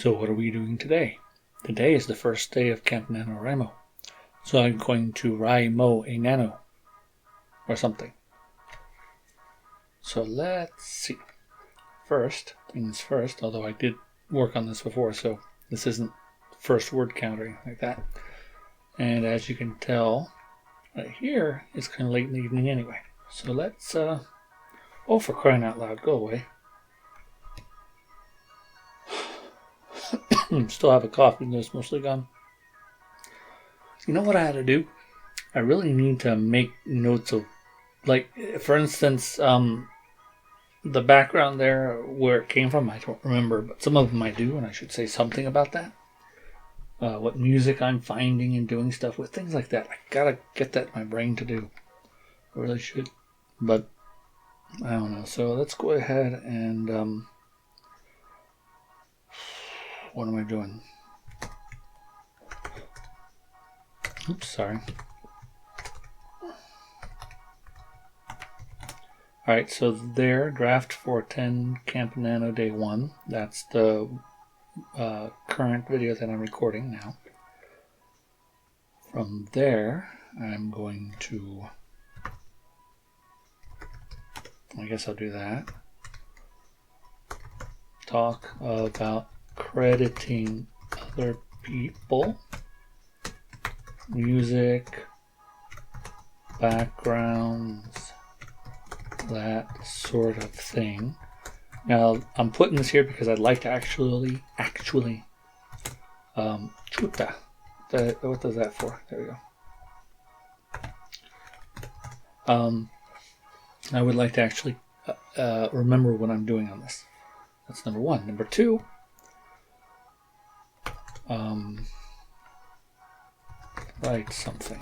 So what are we doing today? Today is the first day of Camp NaNoWriMo. So I'm going to Raimo a nano or something. So let's see. First, things first, although I did work on this before, so this isn't first word count or anything like that. And as you can tell, right here, it's kind of late in the evening anyway. So let's, oh, for crying out loud, go away. Still have a cough, even though it's mostly gone. You know what I had to do? I really need to make notes of, like, for instance, the background there, where it came from, I don't remember, but some of them I do, and I should say something about that. What music I'm finding and doing stuff with, things like that. I gotta get that in my brain to do. I really should, but I don't know. So let's go ahead and, what am I doing? Oops, sorry. Alright, so there, draft for 10 Camp Nano Day 1. That's the current video that I'm recording now. From there, I'm going to, I guess I'll do that. Talk about crediting other people, music, backgrounds, that sort of thing. Now, I'm putting this here because I'd like to actually, chuta. What does that for? There we go. I would like to actually remember what I'm doing on this. That's number one. Number two, write something.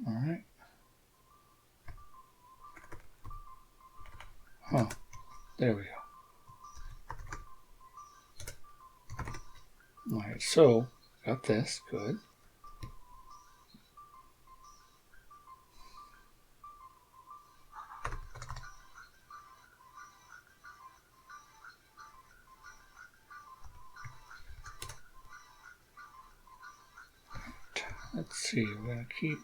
All right. Huh. There we go. All right. So got this. Good. Let's see. We're gonna keep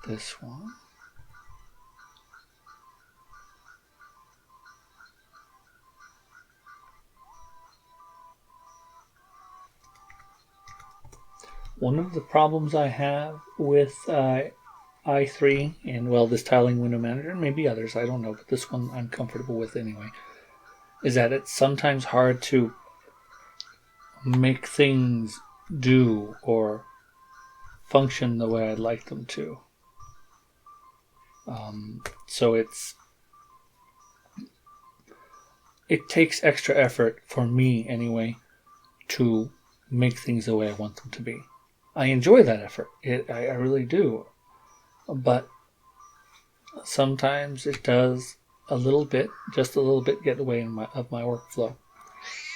this one. One of the problems I have with i3 and, well, this tiling window manager, and maybe others, I don't know, but this one I'm comfortable with anyway, is that it's sometimes hard to make things do or function the way I'd like them to. So it takes extra effort for me anyway to make things the way I want them to be. I enjoy that effort. I really do. But sometimes it does just a little bit, get in the way of my workflow.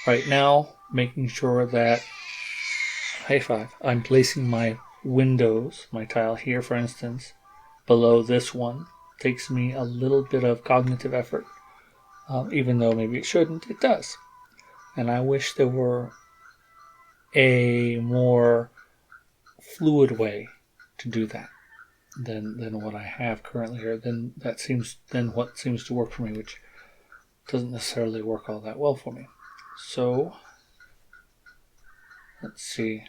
Right now, making sure that, high five, I'm placing my windows, my tile here, for instance, below this one, takes me a little bit of cognitive effort. Even though maybe it shouldn't, it does. And I wish there were a more fluid way to do that than what I have currently here. Then what seems to work for me, which doesn't necessarily work all that well for me. So let's see.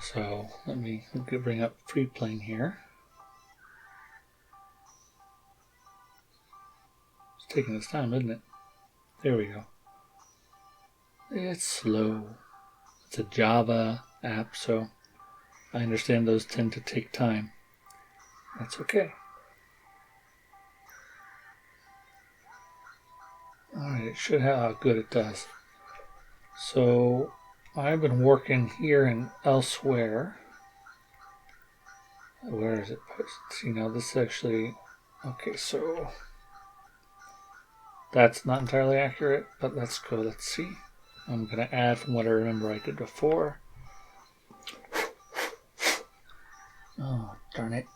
So let me bring up free plane here. It's taking its time, isn't it? There we go. It's slow. It's a Java app, so I understand those tend to take time. That's okay. Alright, it should have, oh, good, it does. So I've been working here and elsewhere. Where is it posted? See, now this is actually, okay, so that's not entirely accurate, but let's go, let's see. I'm going to add from what I remember I did before. Oh, darn it.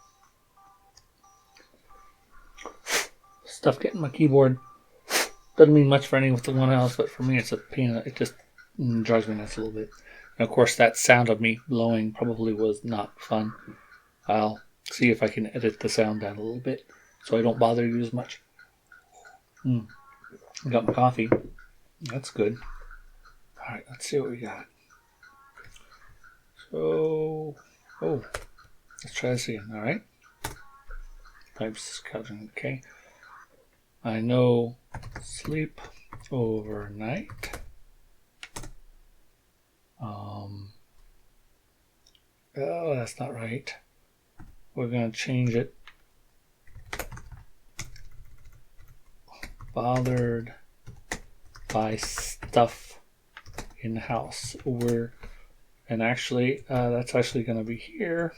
Stuff getting my keyboard. Doesn't mean much for anyone else, but for me it's a pain. It just drives me nuts a little bit. And of course, that sound of me blowing probably was not fun. I'll see if I can edit the sound down a little bit so I don't bother you as much. I got my coffee. That's good. Alright, let's see what we got. So, let's try this again. Alright. Pipes, couching, okay. I know sleep overnight. Oh, that's not right. We're going to change it. Bothered by stuff in the house. And actually, that's actually going to be here.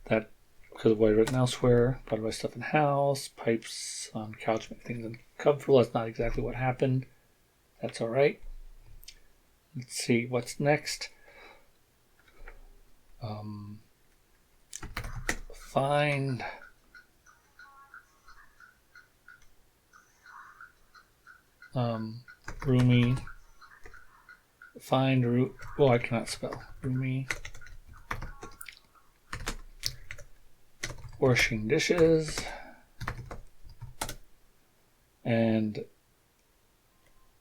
That because of what I written elsewhere. Bothered by stuff in the house. Pipes on couch make things uncomfortable. That's not exactly what happened. That's all right. Let's see what's next. Find roomy. Find I cannot spell roomy. Washing dishes. And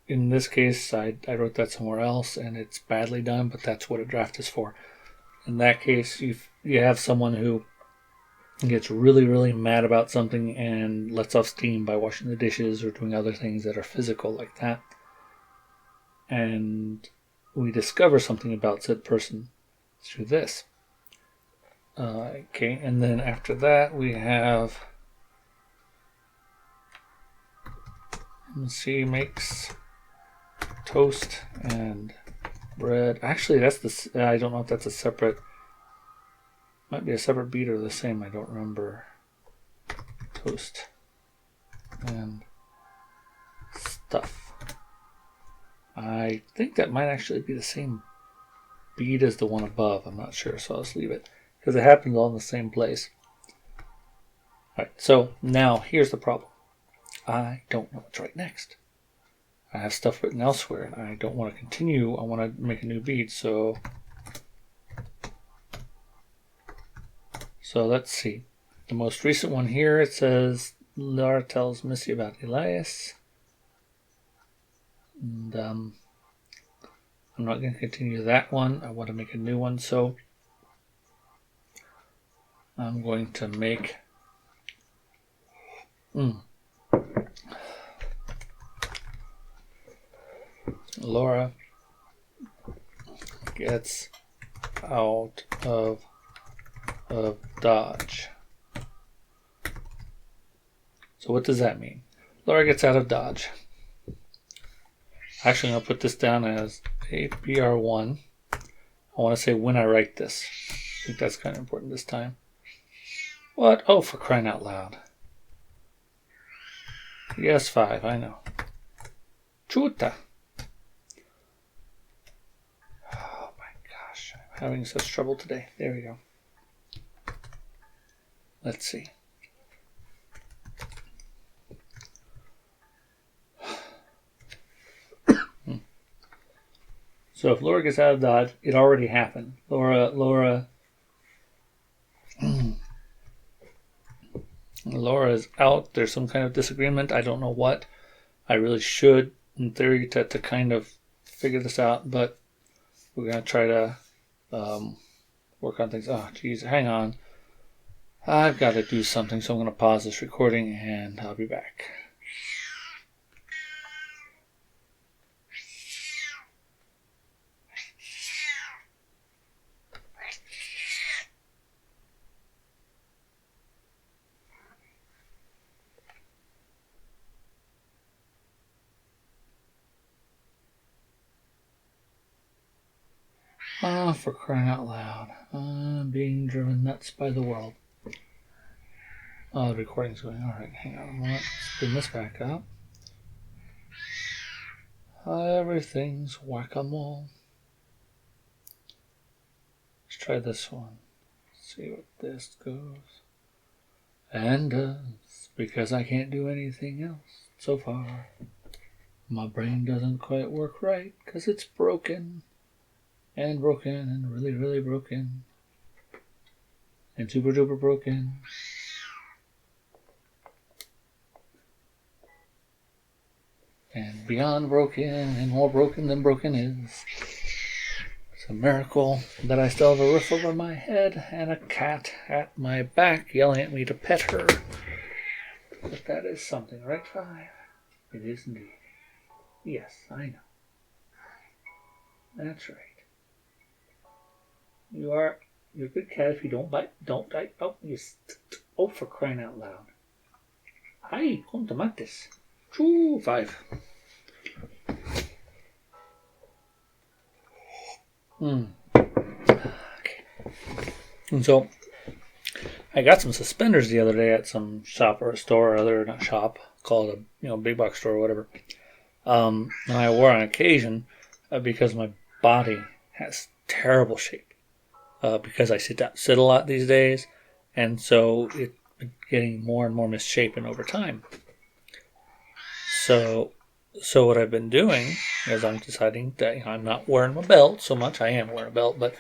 in this case, I wrote that somewhere else, and it's badly done, but that's what a draft is for. In that case, you have someone who gets really, really mad about something and lets off steam by washing the dishes or doing other things that are physical like that. And we discover something about said person through this. Okay, and then after that we have, makes toast and bread. Actually, that's I don't know if that's a separate, might be a separate bead or the same, I don't remember. Toast and stuff. I think that might actually be the same bead as the one above. I'm not sure, so I'll just leave it because it happens all in the same place. Alright, so now here's the problem. I don't know what's right next. I have stuff written elsewhere and I don't want to continue. I want to make a new bead, so let's see. The most recent one here, it says Laura tells Missy about Elias. And I'm not going to continue that one. I want to make a new one, so I'm going to make Laura gets out of Dodge. So what does that mean? Laura gets out of Dodge. Actually, I'll put this down as ABR1. I want to say when I write this. I think that's kind of important this time. What? Oh, for crying out loud. Yes, 5, I know. Chuta. Oh my gosh, I'm having such trouble today. There we go. Let's see. So if Laura gets out of Dodge, it already happened. Laura is out. There's some kind of disagreement. I don't know what. I really should, in theory, to kind of figure this out, but we're going to try to work on things. Oh, geez, hang on. I've got to do something, so I'm going to pause this recording, and I'll be back. Oh, for crying out loud. I'm being driven nuts by the world. Oh, the recording's going. Alright, hang on a moment. Let's bring this back up. Everything's whack-a-mole. Let's try this one. see what this goes and does, because I can't do anything else so far. My brain doesn't quite work right because it's broken and broken and really, really broken and super duper broken. And beyond broken and more broken than broken is. It's a miracle that I still have a roof over my head and a cat at my back yelling at me to pet her. But that is something, right, Five? It is indeed. Yes, I know. That's right. You're a good cat if you don't bite. Don't bite. Oh, for crying out loud. Ay, con tomates. Choo, Five. Okay. And so, I got some suspenders the other day at some shop or a store or other, not shop, call it a big box store or whatever. And I wore on occasion because my body has terrible shape because I sit a lot these days, and so it's getting more and more misshapen over time. So what I've been doing is I'm deciding that I'm not wearing my belt so much. I am wearing a belt, but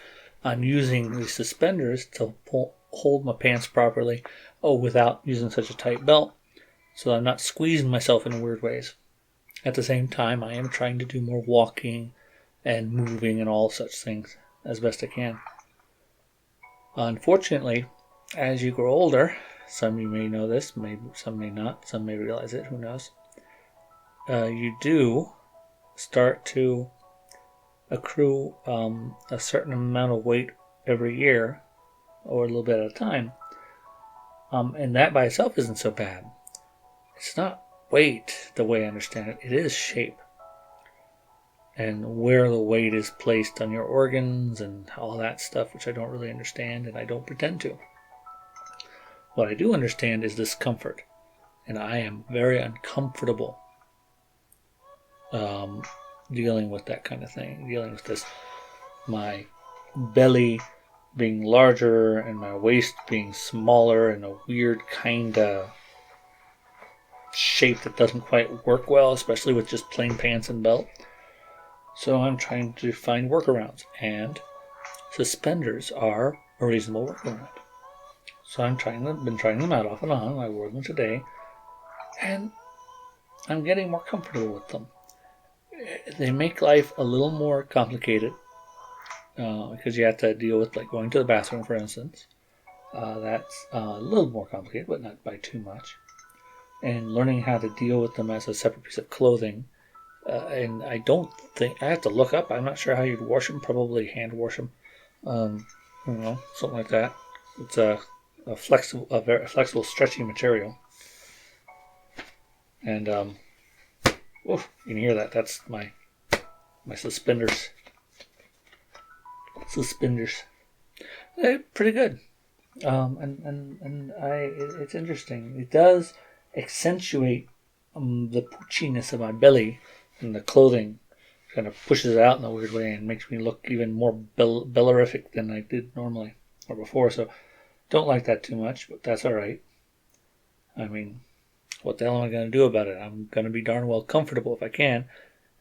I'm using these suspenders to hold my pants properly without using such a tight belt, so I'm not squeezing myself in weird ways. At the same time, I am trying to do more walking and moving and all such things as best I can. Unfortunately, as you grow older, some of you may know this, maybe some may not, some may realize it, who knows. You do start to accrue a certain amount of weight every year, or a little bit at a time. And that by itself isn't so bad. It's not weight the way I understand it. It is shape. And where the weight is placed on your organs and all that stuff, which I don't really understand, and I don't pretend to. What I do understand is discomfort. And I am very uncomfortable dealing with that kind of thing, dealing with this, my belly being larger and my waist being smaller in a weird kind of shape that doesn't quite work well, especially with just plain pants and belt. So I'm trying to find workarounds, and suspenders are a reasonable workaround. So I've been trying them out off and on. I wore them today, and I'm getting more comfortable with them. They make life a little more complicated because you have to deal with like going to the bathroom, for instance. That's a little more complicated, but not by too much. And learning how to deal with them as a separate piece of clothing. And I don't think I have to look up. I'm not sure how you'd wash them. Probably hand wash them. Something like that. It's a very flexible, stretchy material. And you can hear that. That's my suspenders. They're pretty good. It's interesting. It does accentuate the poochiness of my belly, and the clothing kind of pushes it out in a weird way and makes me look even more bellerific than I did normally or before. So don't like that too much, but that's all right. I mean, what the hell am I going to do about it? I'm going to be darn well comfortable if I can.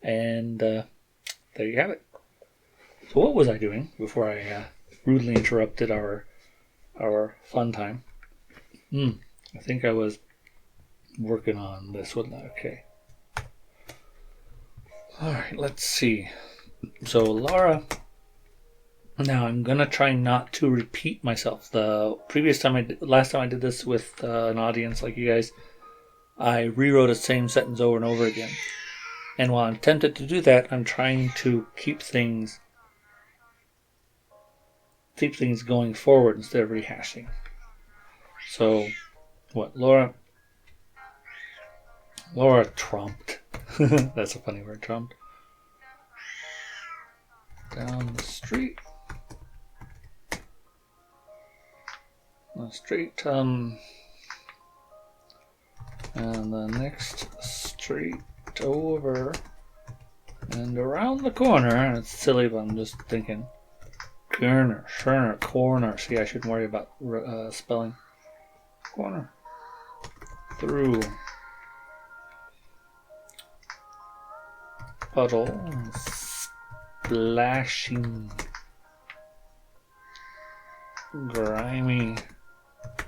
And there you have it. So what was I doing before I rudely interrupted our fun time? I think I was working on this, wasn't I? Okay. All right, let's see. So Laura, now I'm going to try not to repeat myself. Last time I did this with an audience like you guys, I rewrote the same sentence over and over again. And while I'm tempted to do that, I'm trying to keep things going forward instead of rehashing. So, what? Laura trumped. That's a funny word, trumped. Down the street. And the next street over and around the corner. And it's silly, but I'm just thinking. corner. See, I shouldn't worry about spelling. Corner. Through. Puddle. Splashing. Grimy.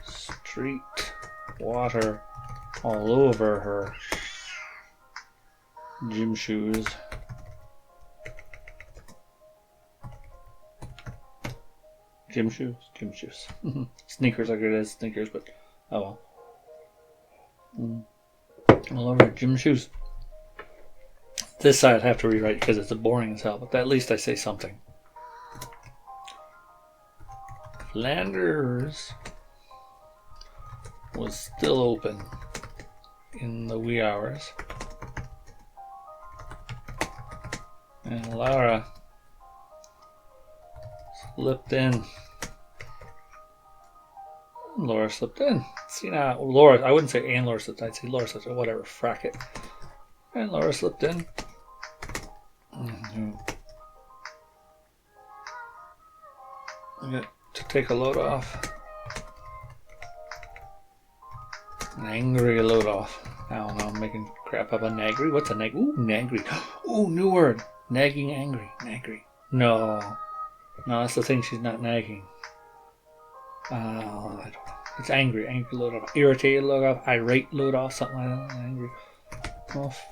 Street. Water. All over her. Gym shoes. Gym shoes? Gym shoes. Sneakers are good as sneakers, but oh well. All over gym shoes. This side I have to rewrite because it's boring as hell, but at least I say something. Flanders was still open in the wee hours. And Laura slipped in. Laura slipped in. See now, Laura, I wouldn't say and Laura slipped in, I'd say Laura slipped in, whatever, frack it. And Laura slipped in. I got to take a load off. An angry load off. Now I'm making crap up a nagry. What's a nag? Ooh, nagry. Ooh, new word. Nagging, angry. Nagry. No, that's the thing. She's not nagging. I don't know. It's angry. Angry load off. Irritated load off. Irate load off. Something like that. Angry off.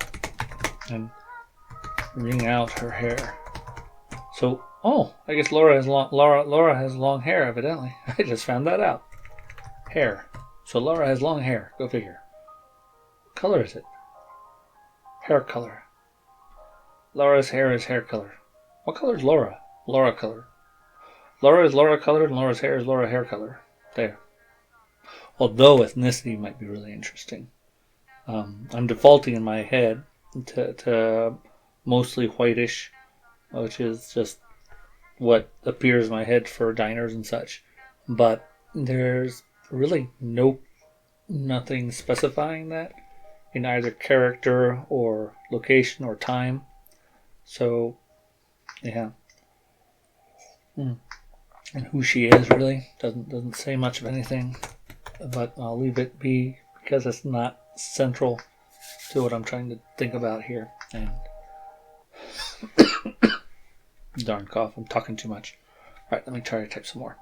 And wring out her hair. So, I guess Laura has long hair. Evidently, I just found that out. Hair. So Laura has long hair. Go figure. What color is it? Hair color. Laura's hair is hair color. What color is Laura? Laura color. Laura is Laura color and Laura's hair is Laura hair color. There. Although ethnicity might be really interesting. I'm defaulting in my head to mostly whitish, which is just what appears in my head for diners and such. But there's really nothing specifying that in either character or location or time. So, yeah. And who she is really doesn't say much of anything. But I'll leave it be because it's not central to what I'm trying to think about here. And darn cough, I'm talking too much. Alright, let me try to type some more.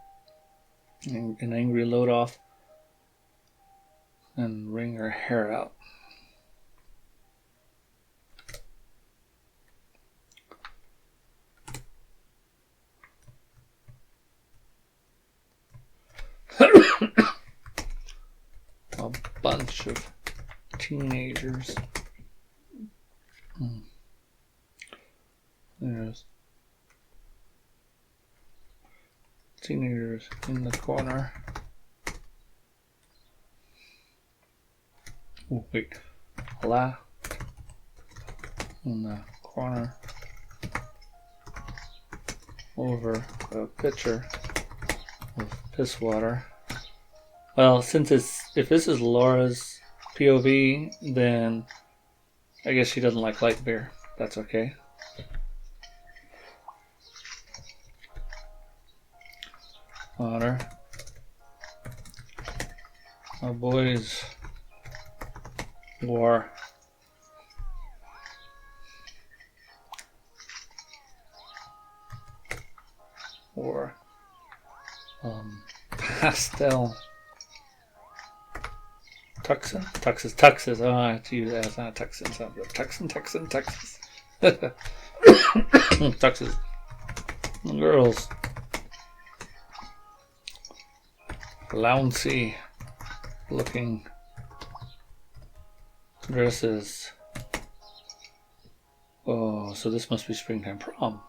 An angry load off. And wring her hair out. A bunch of teenagers. There's teenagers in the corner. Oh, wait. La in the corner over a pitcher of piss water. Well, if this is Laura's POV, then I guess she doesn't like light beer. That's okay. Water. A boys war. Or pastel tuxin? Tuxes. Oh, I have to use that. It's not tuxin. It's not tuxes. Tuxes. Girls. Flouncy looking dresses. Oh, so this must be springtime prom.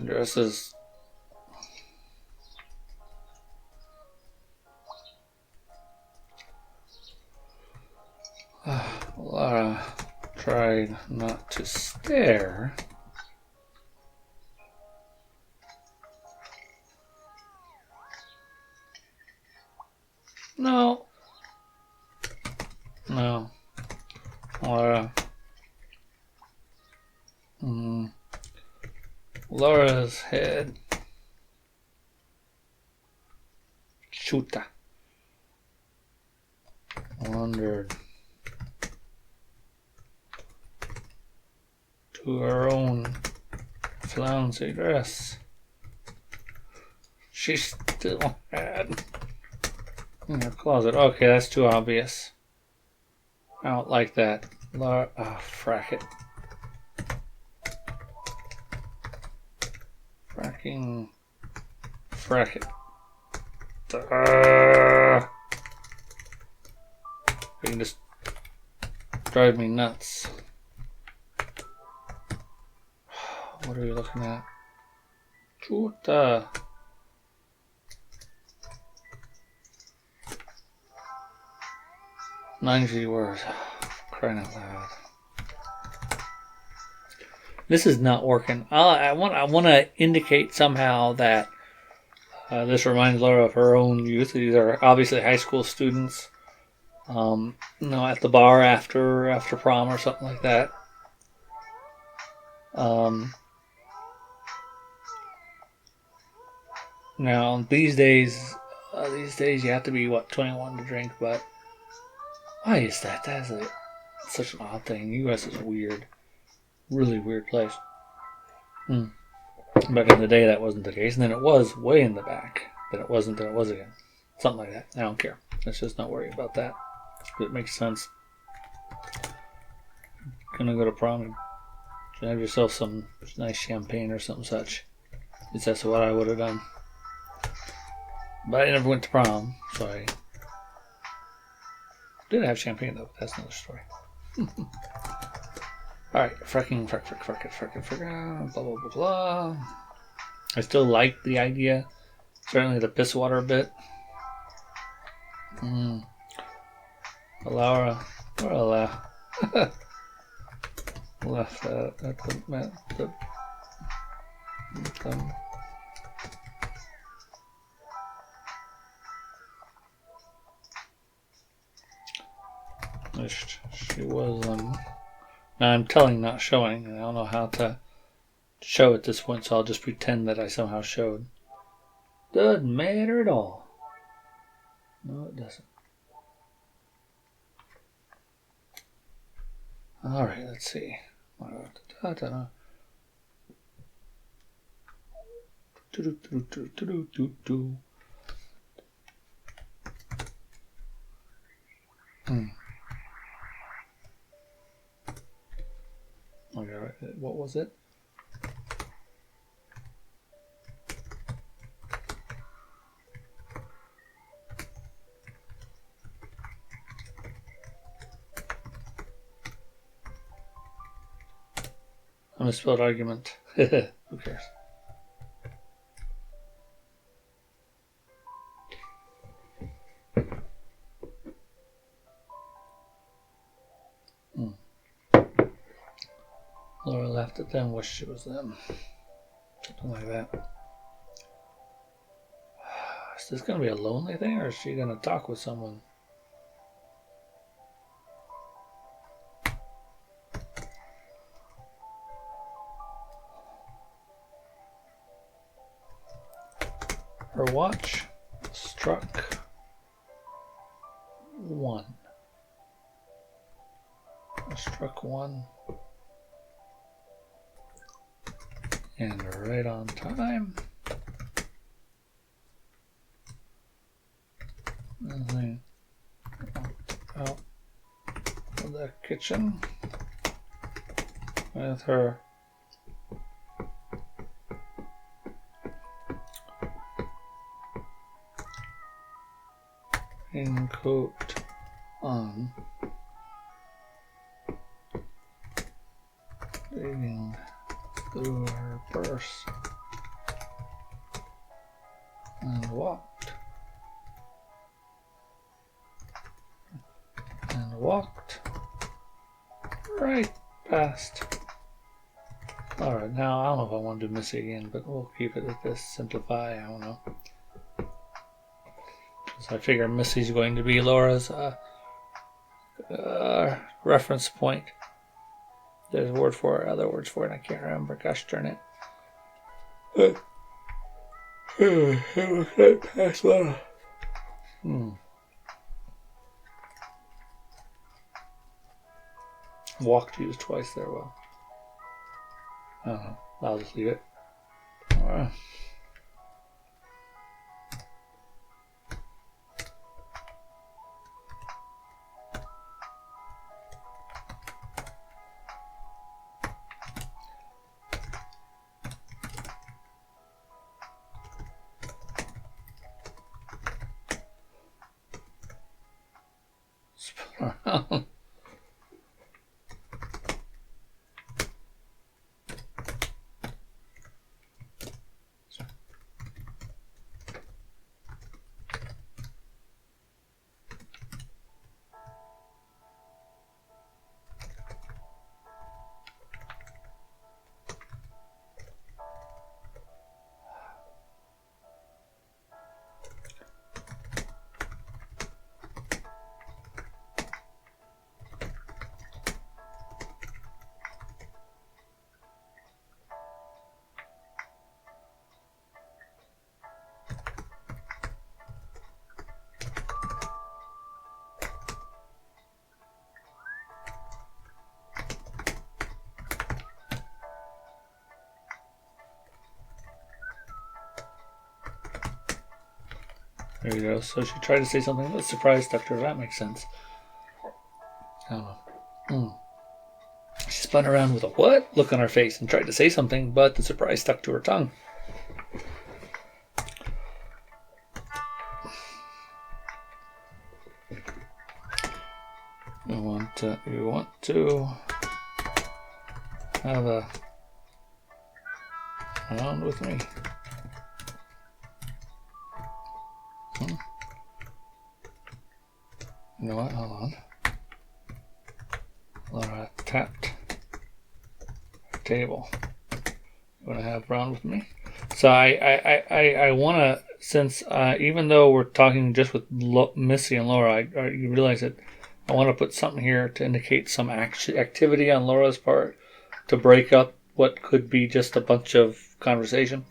Dresses. Laura tried not to stare. No. Laura's head. Chuta. Wandered to her own flouncy dress. She still had in her closet. Okay, that's too obvious. I don't like that. Laura, frack it. Frack it. You can just drive me nuts. What are we looking at? Chuta. $90 words. Crying out loud. This is not working. I want to indicate somehow that this reminds Laura of her own youth. These are obviously high school students. At the bar after prom or something like that. Now these days you have to be 21 to drink, but why is that? That's such an odd thing. U.S. is weird, really weird place. Back in the day, that wasn't the case, and then it was way in the back. Then it wasn't. Then it was again. Something like that. I don't care. Let's just not worry about that. It makes sense. Gonna go to prom. Have yourself some nice champagne or something such. At least that's what I would have done. But I never went to prom, so I did have champagne though. That's another story. Alright, frack it, blah, blah, blah, blah. I still like the idea. Certainly the piss water bit. Laura, left at the she was now I'm telling, not showing, and I don't know how to show at this point, so I'll just pretend that I somehow showed. Doesn't matter at all. No, it doesn't. Alright, let's see. Okay, what was it? A misspelled argument. Who cares? Laura laughed at them, wished it was them. Something like that. Is this going to be a lonely thing, or is she going to talk with someone? Her watch struck 1. Struck 1. And right on time. And then out of the kitchen with her raincoat on, digging through her purse, and walked right past. Alright, now I don't know if I want to do Missy again, but we'll keep it at this. Simplify, I don't know. So I figure Missy's going to be Laura's reference point. There's a word for it, other words for it, I can't remember. Gosh darn it. Pass one. Walked used twice there. Well, I don't know. I'll just leave it. All right. Spin around. There you go. So she tried to say something, but surprise stuck to her. That makes sense. I don't know. She spun around with a what look on her face and tried to say something, but the surprise stuck to her tongue. You want to have a round with me? You know what? Hold on. Laura tapped her table. You want to have round with me? So I want to, since even though we're talking just with Missy and Laura, you realize that I want to put something here to indicate some activity on Laura's part to break up what could be just a bunch of conversation,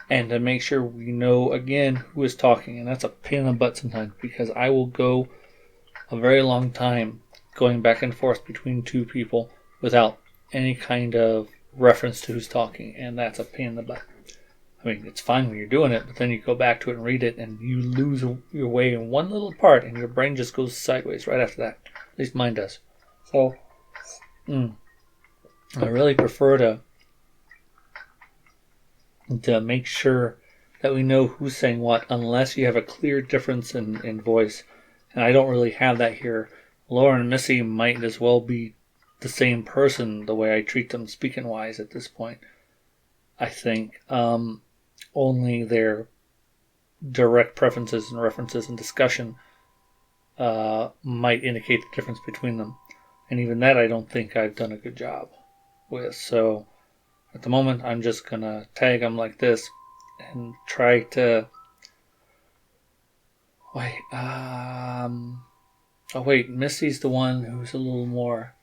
and to make sure we know again who is talking. And that's a pain in the butt sometimes, because I will go a very long time going back and forth between two people without any kind of reference to who's talking, and that's a pain in the butt. I mean, it's fine when you're doing it, but then you go back to it and read it, and you lose your way in one little part, and your brain just goes sideways right after that. At least mine does. So, I really prefer to make sure that we know who's saying what, unless you have a clear difference in voice. And I don't really have that here. Laura and Missy might as well be the same person the way I treat them speaking-wise at this point. I think only their direct preferences and references and discussion might indicate the difference between them. And even that I don't think I've done a good job with. So at the moment I'm just going to tag them like this and try to... Wait, Missy's the one who's a little more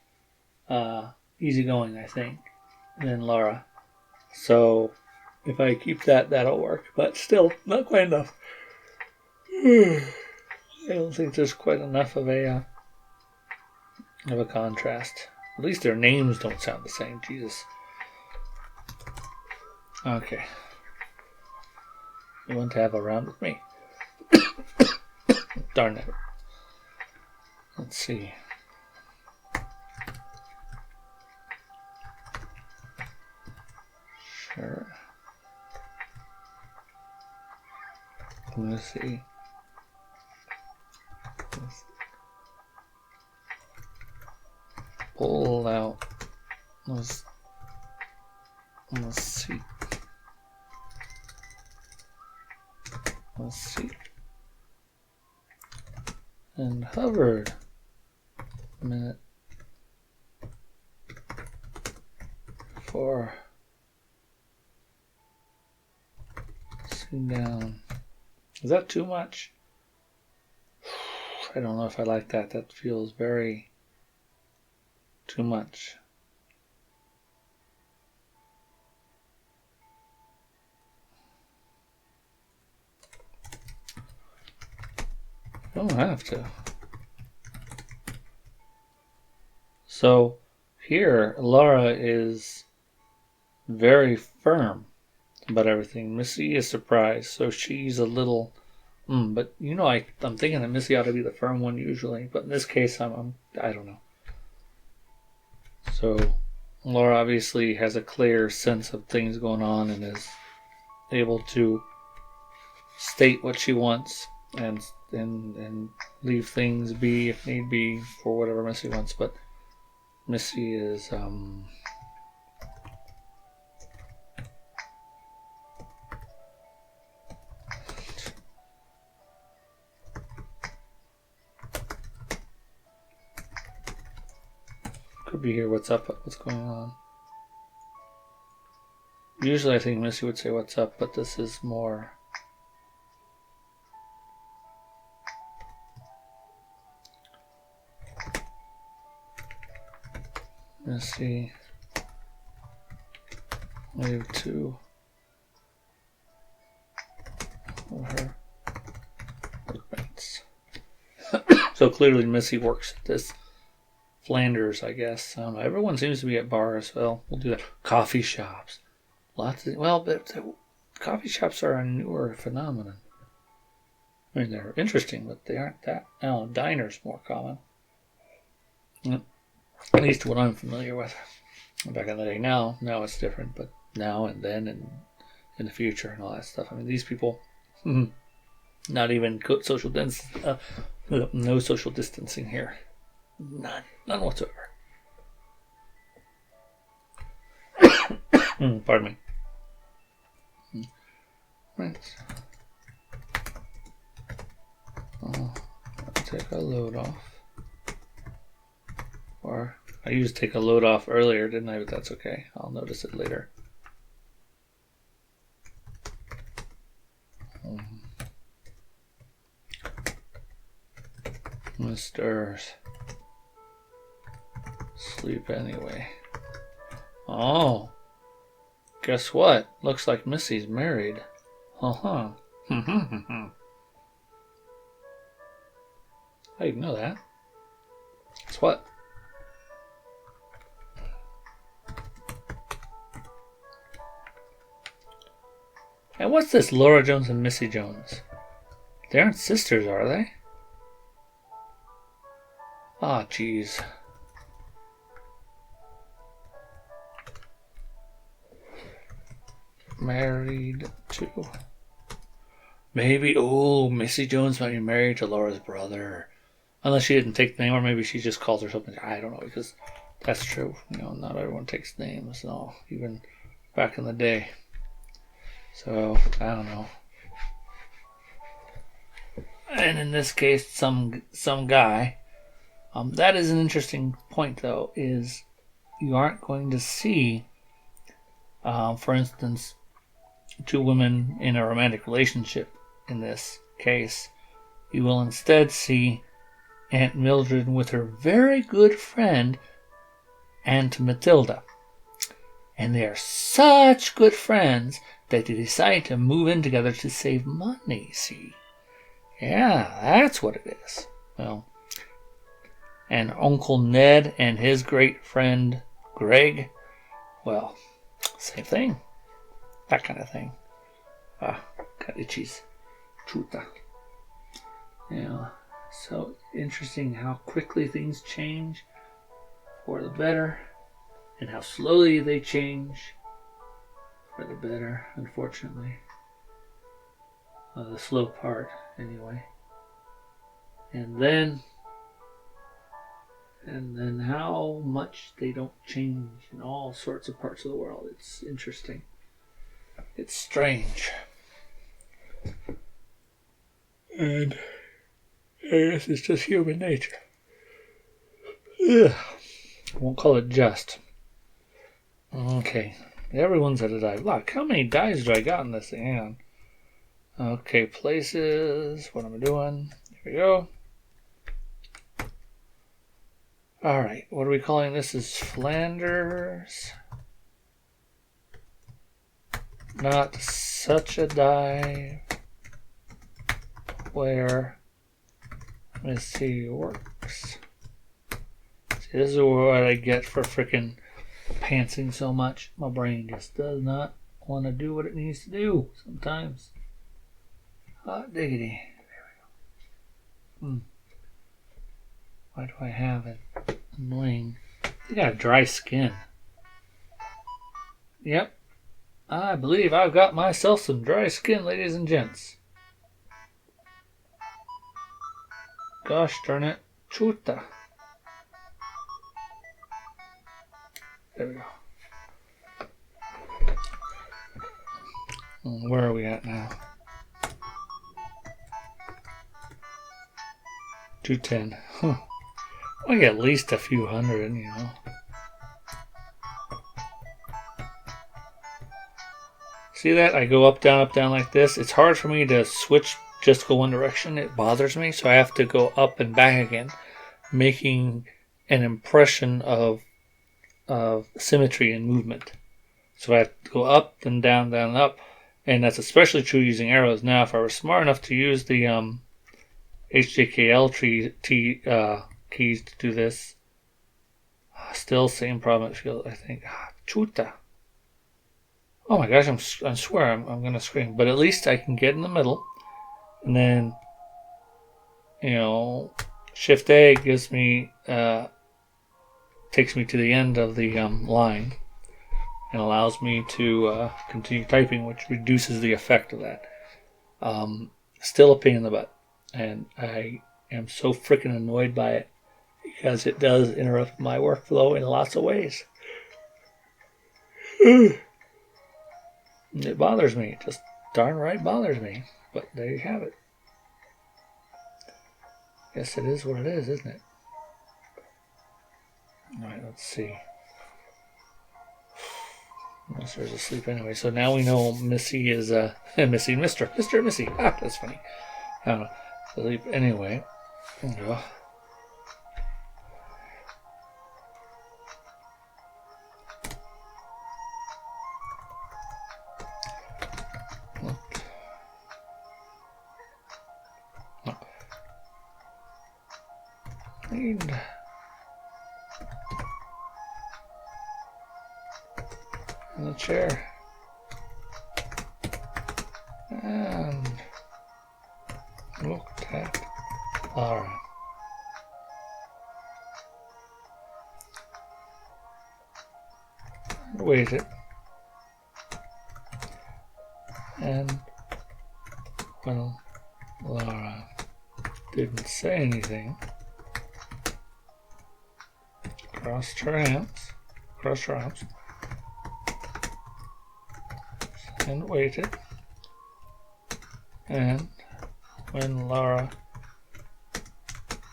easygoing, I think, than Laura. So if I keep that, that'll work. But still, not quite enough. I don't think there's quite enough of a contrast. At least their names don't sound the same. Jesus. Okay. You want to have a round with me? Darn it. Let's see. Sure. I'm going to see. Let's pull out. Let's see. Let's see. And hovered a minute for sitting down. Is that too much? I don't know if I like that. That feels very too much. don't have to. So here, Laura is very firm about everything. Missy is surprised, so she's a little. But you know, I'm thinking that Missy ought to be the firm one usually, but in this case, I don't know. So Laura obviously has a clear sense of things going on and is able to state what she wants and leave things be if need be for whatever Missy wants. But Missy is could be here. What's up? What's going on? Usually I think Missy would say what's up, but this is more. Missy, wave 2 of her workmates. So clearly Missy works at this Flanders, I guess. I don't know. Everyone seems to be at bars. Well, we'll do that. Coffee shops. Lots of, well, but coffee shops are a newer phenomenon. I mean, they're interesting, but they aren't that. Oh, diners more common. At least what I'm familiar with. Back in the day, now it's different, but now and then and in the future and all that stuff. I mean, these people, not even social distance, no social distancing here. None whatsoever. Pardon me. Right. I'll take a load off. Or I used to take a load off earlier, didn't I? But that's okay. I'll notice it later. Mr. Sleep anyway. Oh. Guess what? Looks like Missy's married. How do you know that? Guess what? And what's this Laura Jones and Missy Jones? They aren't sisters, are they? Ah, jeez. Married to. Maybe, Missy Jones might be married to Laura's brother. Unless she didn't take the name, or maybe she just calls her something. I don't know, because that's true. You know, not everyone takes names, no, even back in the day. So, I don't know. And in this case, some guy. That is an interesting point, though, is you aren't going to see, for instance, two women in a romantic relationship in this case. You will instead see Aunt Mildred with her very good friend, Aunt Matilda. And they are such good friends that they decide to move in together to save money, see? Yeah, that's what it is. Well, and Uncle Ned and his great friend Greg, well, same thing. That kind of thing. Karichis. Chuta. Yeah. So interesting how quickly things change for the better and how slowly they change for the better, unfortunately. The slow part, anyway. And then how much they don't change in all sorts of parts of the world. It's interesting. It's strange. And I guess it's just human nature. Ugh. I won't call it just. Okay. Everyone's at a dive. Look, how many dives do I got in this thing? Hang on. Okay, places. What am I doing? Here we go. Alright, what are we calling this? Is Flanders. Not such a dive where Let's see, works. See, this is what I get for freaking pantsing so much. My brain just does not want to do what it needs to do sometimes. Hot diggity. There we go. Why do I have it? Annoying. I got dry skin. Yep. I believe I've got myself some dry skin, ladies and gents. Gosh darn it. Chuta. There we go. Where are we at now? 210. Huh. I get at least a few hundred, you know. See that? I go up, down, like this. It's hard for me to switch, just go one direction. It bothers me, so I have to go up and back again, making an impression of symmetry and movement. So I have to go up, then down, up. And that's especially true using arrows. Now, if I were smart enough to use the HJKL keys to do this, still same problem it feels, I think. Chuta. Oh my gosh, I swear I'm going to scream. But at least I can get in the middle. And then, you know, Shift A gives me, takes me to the end of the line. And allows me to continue typing, which reduces the effect of that. Still a pain in the butt. And I am so freaking annoyed by it because it does interrupt my workflow in lots of ways. It bothers me. It just darn right bothers me. But there you have it. Guess it is what it is, isn't it? Alright, let's see. Mister's asleep anyway. So now we know Missy is Missy, Mr. Missy. Ah, that's funny. I don't know. Asleep anyway. There we go. Need in the chair and looked at Laura. And waited, and when Laura didn't say anything, crossed her arms, and waited. And when Laura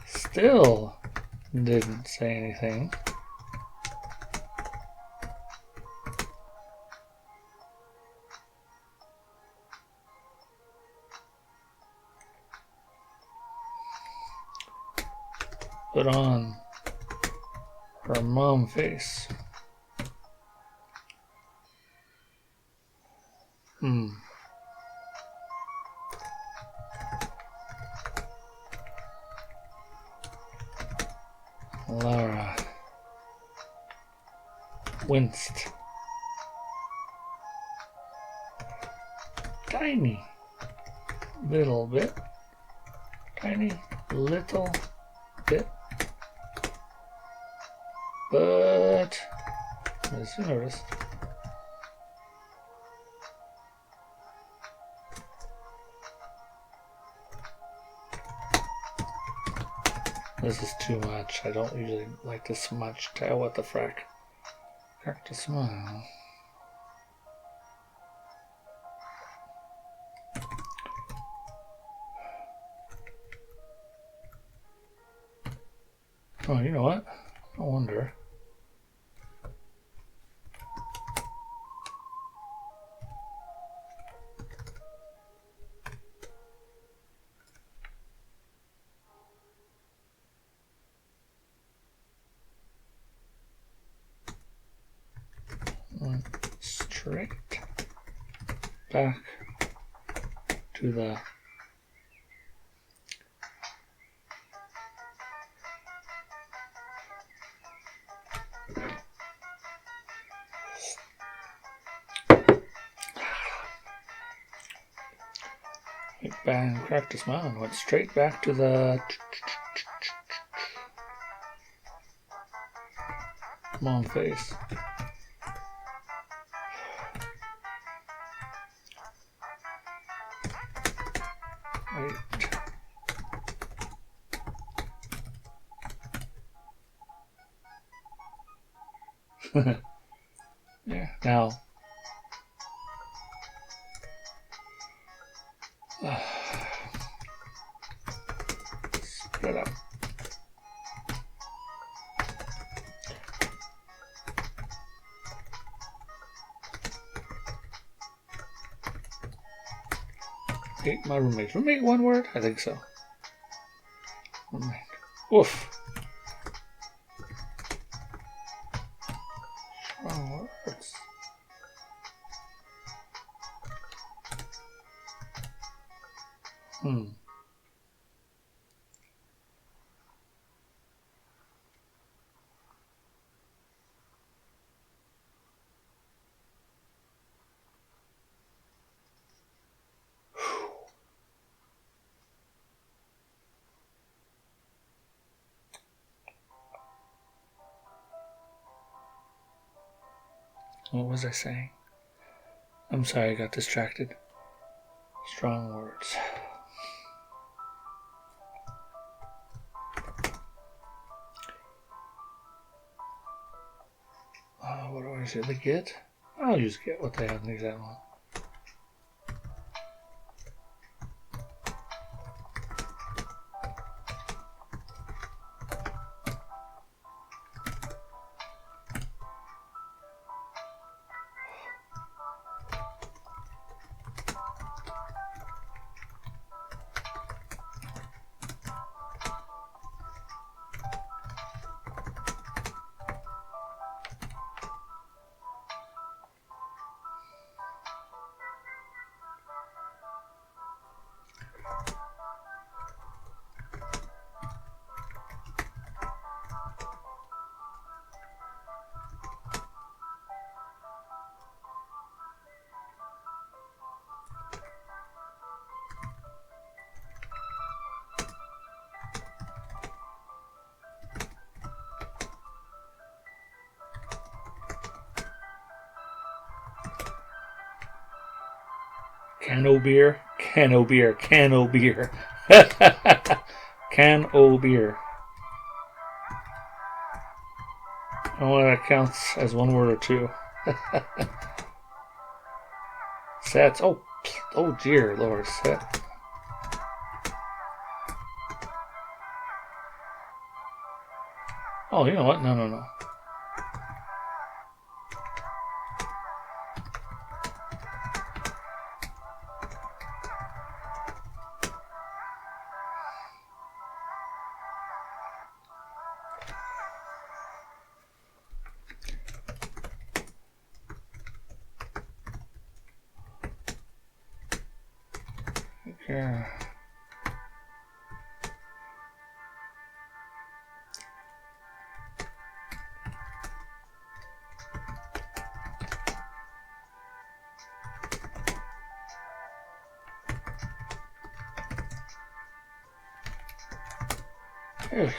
still didn't say anything, put on her mom face. Laura winced. Tiny little bit. Tiny little bit. But I was nervous. This is too much. I don't usually like this much. What the frack? Crack to smile. Oh, you know what? I wonder. Straight back to the Bang, cracked a smile and went straight back to the... Long face. Wait. Yeah, now. Spread out. My roommate. Roommate, one word? I think so. Roommate. Woof. Strong words. What was I saying? I'm sorry, I got distracted. Strong words. What do I say? The get? I'll use get. What the hell is that one? Can o beer, can o beer, can o beer. Can o beer. I don't know whether that counts as one word or two. Sets. Oh dear Lord, set. Oh, you know what? No. Okay. There we go.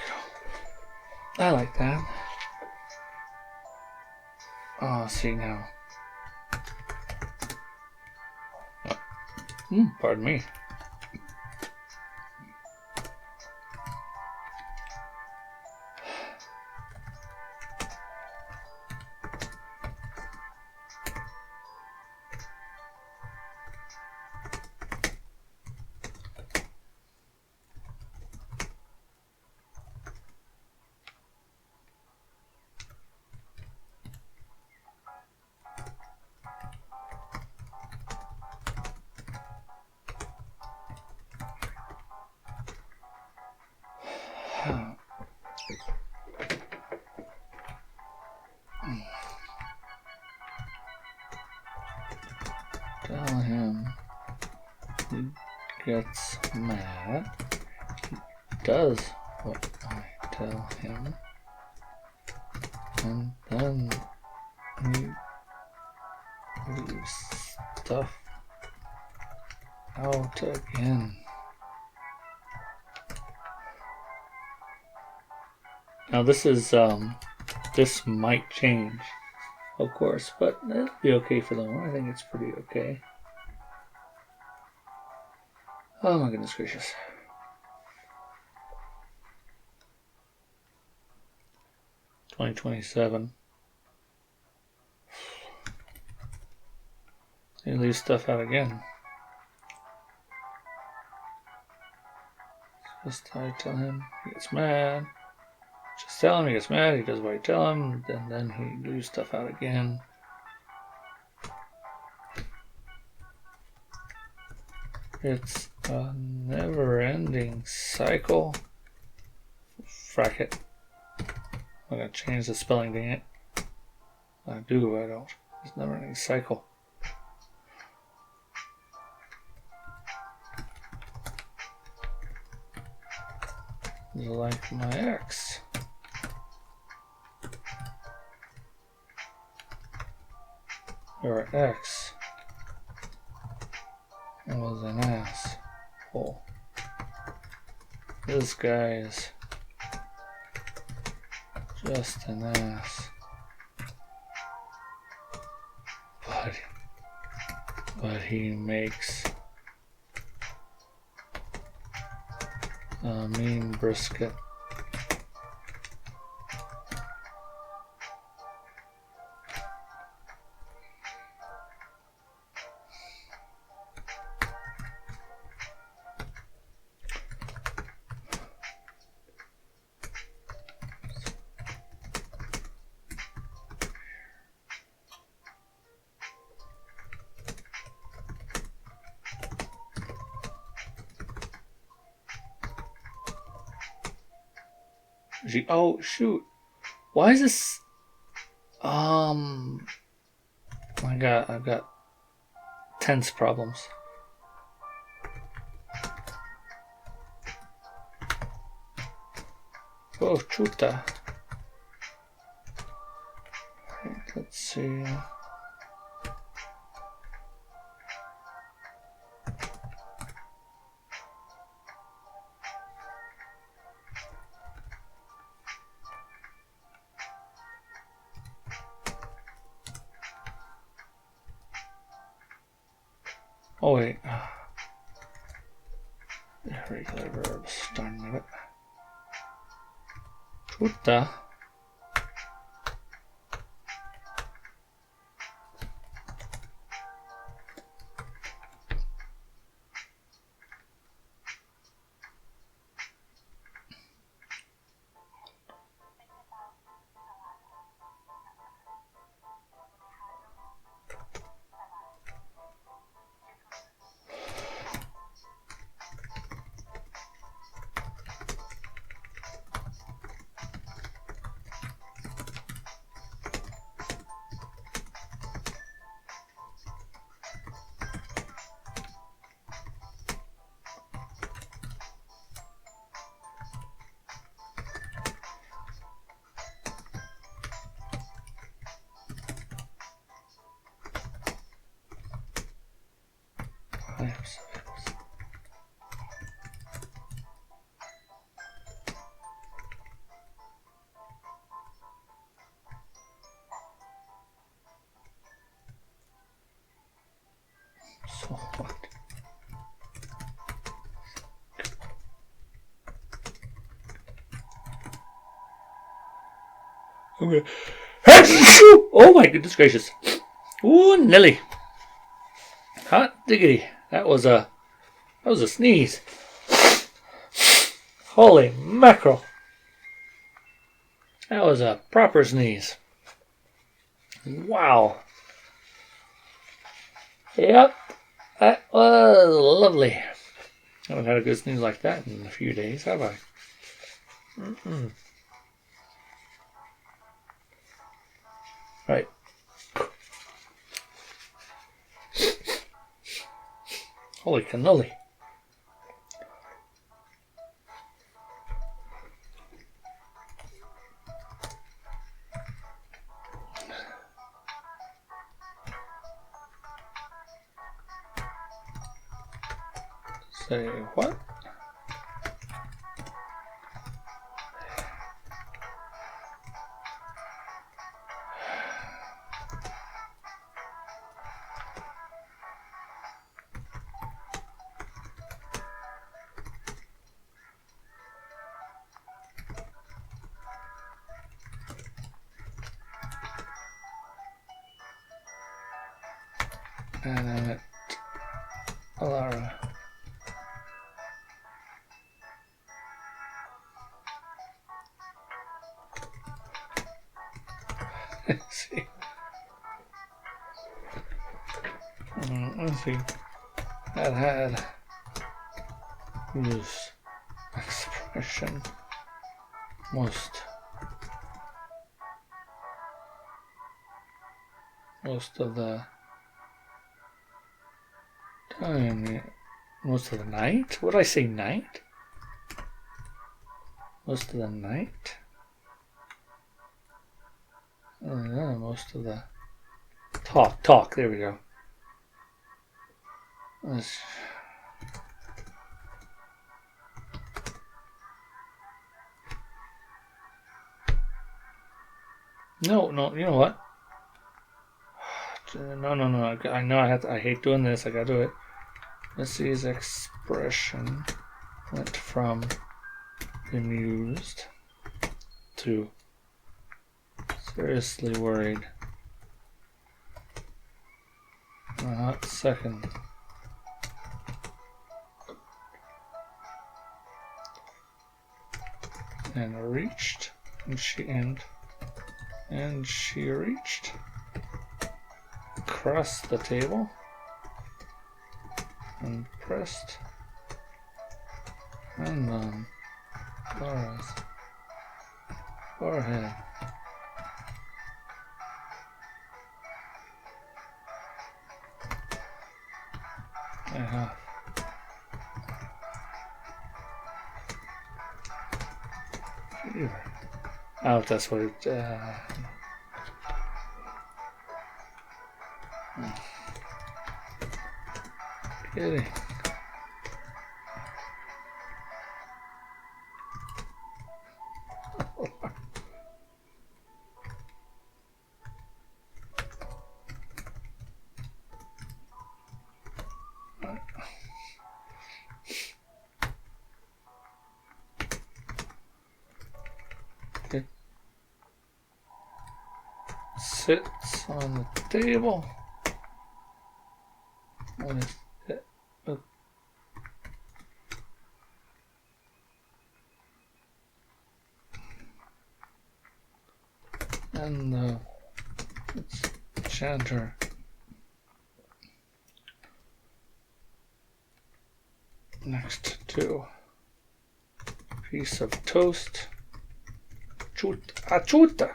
I like that. Oh, see now. Pardon me. Tell him he gets mad. He does what I tell him, and then he leaves stuff out again. Now this is this might change, of course, but it'll be okay for the moment. I think it's pretty okay. Oh my goodness gracious. $20.27. He leaves stuff out again. Just I tell him, he gets mad. Just tell him he gets mad, he does what I tell him, and then he leaves stuff out again. It's a never-ending cycle. Frack it. I'm gonna change the spelling, dang it. I do, I don't. It's never-ending cycle. Like my ex. Your ex was an asshole. This guy is just an ass. But he makes a mean brisket. Oh shoot! Why is this? I've got tense problems. Oh chuta! Let's see. Oh wait, irregular verbs, darn it. Chuta. So what? Okay. Oh my goodness gracious! Ooh, Nelly! Hot diggity! That was a sneeze. Holy mackerel! That was a proper sneeze. Wow. Yep, that was lovely. I haven't had a good sneeze like that in a few days, have I? Right. Holy cannoli. Say what? And it Alara. Let's see. Let's see. That had use expression most of the time. Most of the night? Would I say night? Most of the night? Most of the talk. There we go. No. You know what? No. I know I hate doing this. I gotta do it. Missy's expression went from bemused to seriously worried. A hot second. And reached, and she reached across the table and pressed on Laura's forehead. Fever. Oh, that's what it. Kidding. It sits on the table. With it. And it's chanter next to a piece of toast. Achuta.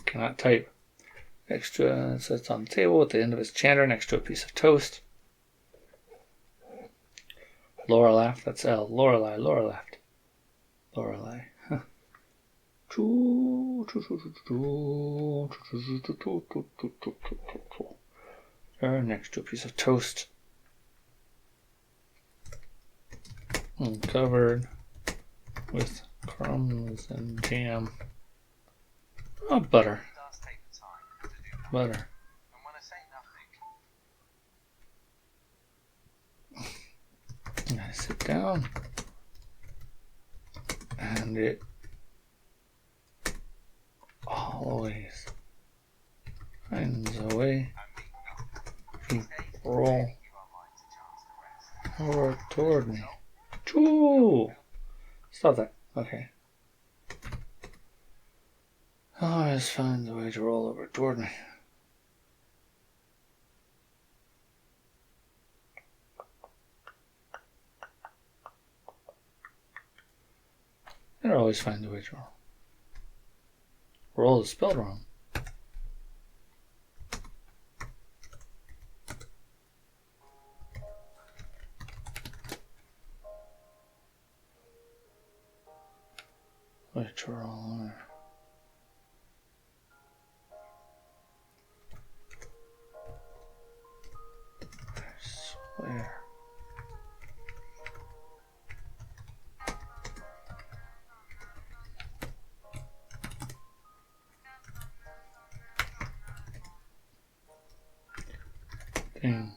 Cannot type. Next to it sits on the table at the end of his chanter next to a piece of toast. Laura laughed. That's L. Laura laughed. Lorelei. Next to a piece of toast. And covered with crumbs and jam. Oh, butter. Butter. And I sit down. And it always finds a way to roll over toward me. Choo! Stop that. Okay. Always finds a way to roll over toward me. It always finds a way to roll. Roll is spelled wrong. Way to roll over. Being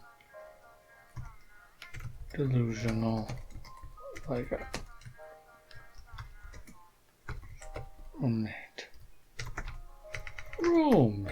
delusional like a roommate.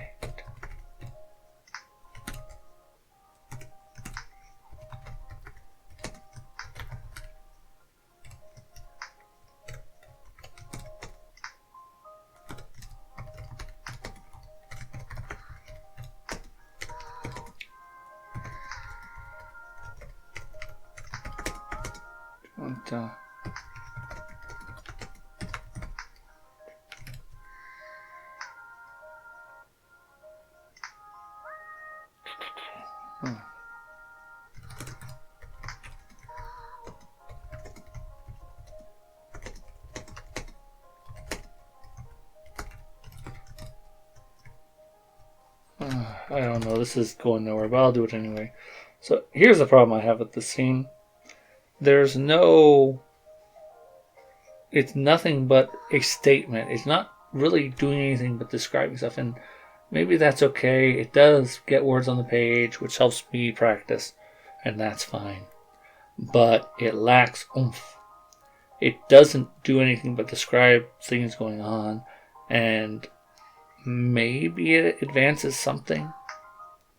I don't know, this is going nowhere, but I'll do it anyway. So here's the problem I have with this scene. There's no... It's nothing but a statement. It's not really doing anything but describing stuff, and maybe that's okay. It does get words on the page, which helps me practice, and that's fine. But it lacks oomph. It doesn't do anything but describe things going on, and maybe it advances something,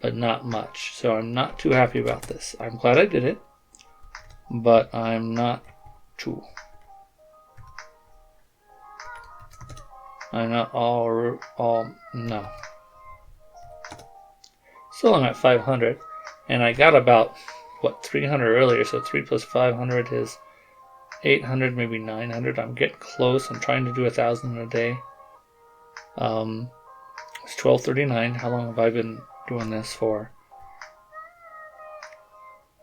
but not much. So I'm not too happy about this. I'm glad I did it, but I'm not too. I'm not no. Still I'm at 500, and I got about, 300 earlier, so 3 plus 500 is 800, maybe 900. I'm getting close. I'm trying to do 1,000 a day. It's 12:39. How long have I been doing this for?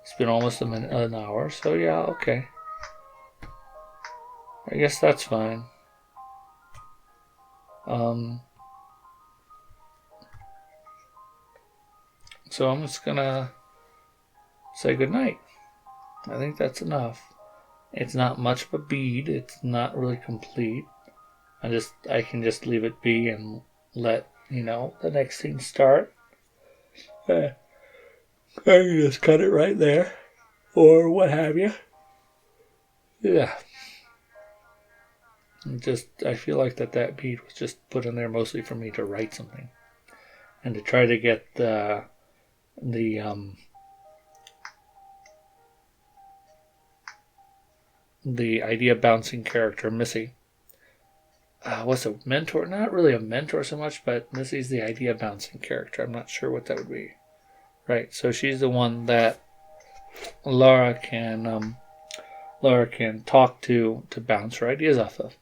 It's been almost an hour, so yeah, okay. I guess that's fine. So I'm just gonna say goodnight. I think that's enough. It's not much of a bead. It's not really complete. I can just leave it be and let, the next scene start. I can just cut it right there, or what have you. Yeah. I feel like that bead was just put in there mostly for me to write something, and to try to get the idea bouncing character, Missy. Was a mentor? Not really a mentor so much, but Missy's the idea bouncing character. I'm not sure what that would be. Right, so she's the one that Laura can talk to bounce her ideas off of.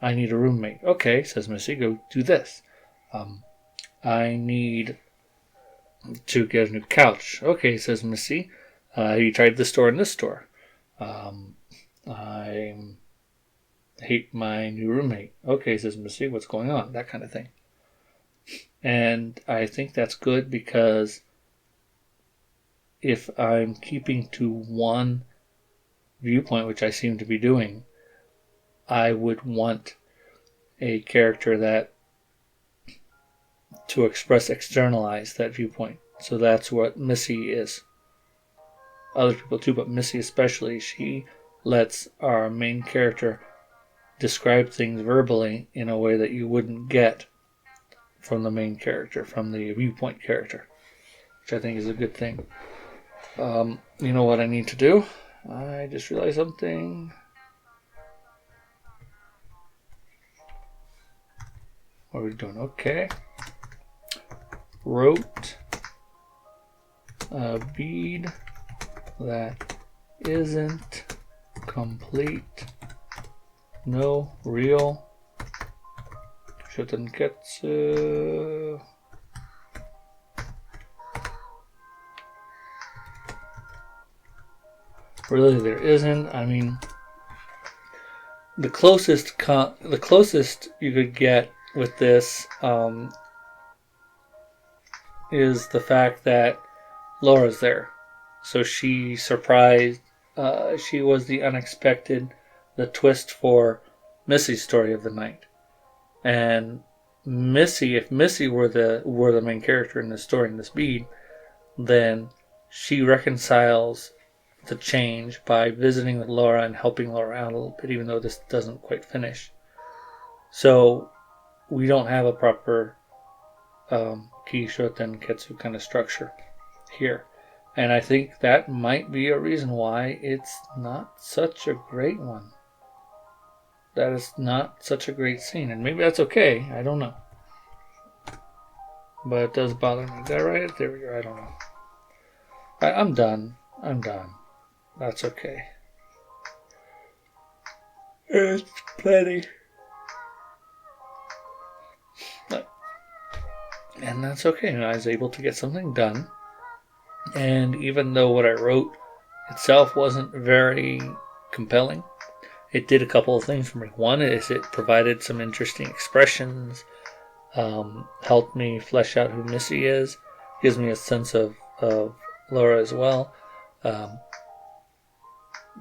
I need a roommate. Okay, says Missy, go do this. I need to get a new couch. Okay, says Missy. You tried this store and this store. I hate my new roommate. Okay, says Missy, what's going on? That kind of thing. And I think that's good, because if I'm keeping to one viewpoint, which I seem to be doing, I would want a character that to externalize that viewpoint. So that's what Missy is. Other people too, but Missy especially, she lets our main character describe things verbally in a way that you wouldn't get from the main character, from the viewpoint character, which I think is a good thing. You know what I need to do? I just realized something. What are we doing? Okay. Wrote a bead that isn't complete. No real Kishotenketsu. Really, there isn't. I mean, the closest you could get with this is the fact that Laura's there. So she surprised. She was the unexpected, the twist for Missy's story of the night. And Missy, if Missy were the main character in this story, in this bead, then she reconciles the change by visiting with Laura and helping Laura out a little bit, even though this doesn't quite finish. So we don't have a proper Kishotenketsu kind of structure here. And I think that might be a reason why it's not such a great one. That is not such a great scene. And maybe that's okay. I don't know. But it does bother me. Is that right? There we go. I don't know. I'm done. I'm done. That's okay. It's plenty. And that's okay. And I was able to get something done. And even though what I wrote itself wasn't very compelling, it did a couple of things for me. One is it provided some interesting expressions, helped me flesh out who Missy is, gives me a sense of Laura as well,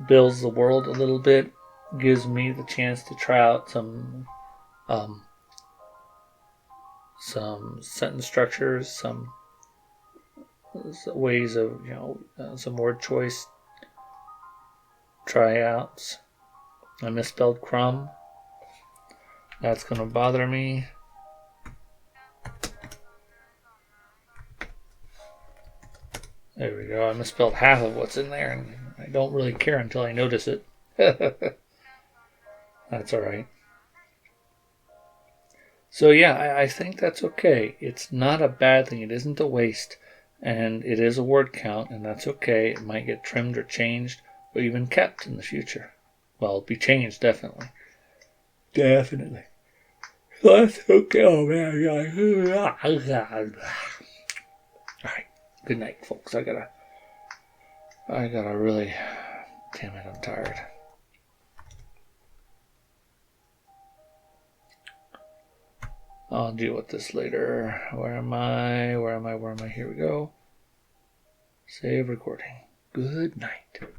builds the world a little bit, gives me the chance to try out some sentence structures, some ways of, some word choice tryouts. I misspelled crumb. That's going to bother me. There we go. I misspelled half of what's in there, and I don't really care until I notice it. That's all right. So yeah, I think that's okay. It's not a bad thing. It isn't a waste. And it is a word count, and that's okay. It might get trimmed or changed, or even kept in the future. Well, it'll be changed, definitely. Definitely. That's okay. Oh, man. Alright. Good night, folks. I gotta really... Damn it, I'm tired. I'll deal with this later. Where am I? Here we go. Save recording. Good night.